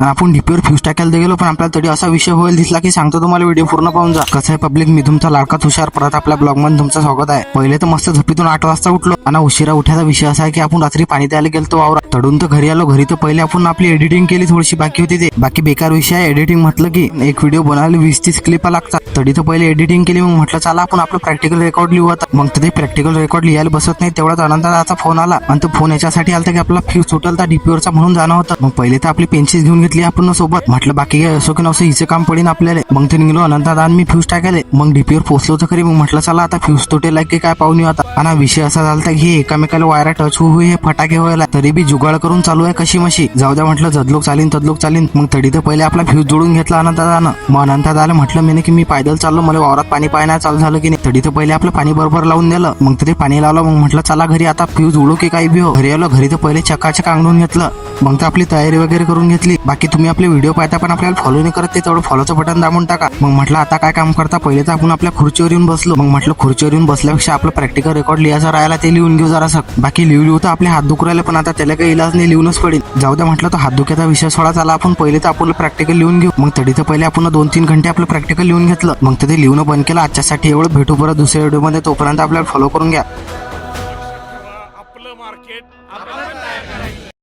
आपण डीपीवर फ्यूज टाकायला गेलो, पण आपल्याला तरी असा विषय होईल दिसला की सांगतो तुम्हाला, व्हिडिओ पूर्ण पाहून जा. कसं आहे पब्लिक, मी तुमचा लाडका तुषार परत आपल्या ब्लॉग मध्ये तुमचं स्वागत आहे. पहिले तर मस्त झोपेतून 8 वाजता उठलो आणि उशिरा उठायचा विषय असा आहे की आपण रात्री पाणी द्यायला गेलतो वावरात. तडून तर घरी आलो. घरी तर पहिले आपण आपली एडिटिंग केली, थोडीशी बाकी होती ते. बाकी बेकार विषय आहे एडिटिंग. म्हटलं की एक व्हिडिओ बनवायला 20-30 क्लिपा लागतात. तरी तर पहिले एडिटिंग केली. मग म्हटलं चला आपण आपलं प्रॅक्टिकल रेकॉर्ड लिहू आता. मग ते प्रॅक्टिकल रेकॉर्ड लिहायला बसत नाही तेवढाच अनंतदाचा फोन आला. आणि तो फोन याच्यासाठी आला की आपला फ्यूज सुटलता डीपीवरचा म्हणून जाणं होतं. मग पहिले तर आपली पेन्सिल घेऊन घेतली आपण सोबत. म्हटलं बाकी काय असो की नसो हिचं काम पडेन आपल्याला. मग ते निघलो अनंतदा मी फ्यूज टाकायला. मग डीपीवर पोहोचलो तर खरी. मग म्हटलं चला आता फ्यूज तुटेल की काय पाहून येऊ आता. आणि विषय असा झाला की हे एकामेकाला वायरा टच होऊ हे फटाके व्हायला. तरी बी जुगाड करून चालू आहे कशी मशी. जाऊ द्या म्हटलं, जदलोक चालीन तदलोक चालीन. मग तडी तर पहिले आपला फ्यूज जोडून घेतला अनंतदानं. मग अनंतदाला म्हटलं मी की मी पायदल चाललो, मला वावरात पाणी पाहण्यात चालू झालं की नाही. तडी तर पहिले आपलं पाणी बरोबर लावून दिलं. मग ते पाणी लावलं. मग म्हटलं चला घरी आता फ्यूज उडू की काही बी हो. घरी आलो. घरी तर पहिले चकाचक अंगडून घेतलं. मग तर आपली तयारी वगैरे करून घेतली. बाकी तुम्ही आपले व्हिडिओ पाहता पण आपल्याला फॉलो नाही करत, ते तेवढं फॉलोचं बटन दाबून टाका. मग म्हटलं आता काय काम करता, पहिले तर आपण आपल्या खुर्चीवर येऊन बसलो. मग म्हटलं खुर्चीवर येऊन बसल्यापेक्षा आपलं प्रॅक्टिकल रेकॉर्ड लिहायचं राहिला ते लिहून घेऊ जरासं. बाकी लिहू तर आपले हात दुखू राहिले, पण आता त्याला काही इलाज नाही, लिहूनच पडेल. जाऊ द्या म्हटलं, तो हात दुख्याचा विषय सोडा. चला आपण पहिले तर आपलं प्रॅक्टिकल लिहून घेऊ. मग तडी तर पहिले आपण 2-3 घंटे आपलं प्रॅक्टिकल लिहून घेतलं. मग ते लिहून बंद केलं आजच्यासाठी. एवढं भेटू परत दुसऱ्या व्हिडिओमध्ये. तोपर्यंत आपल्याला फॉलो करून घ्या.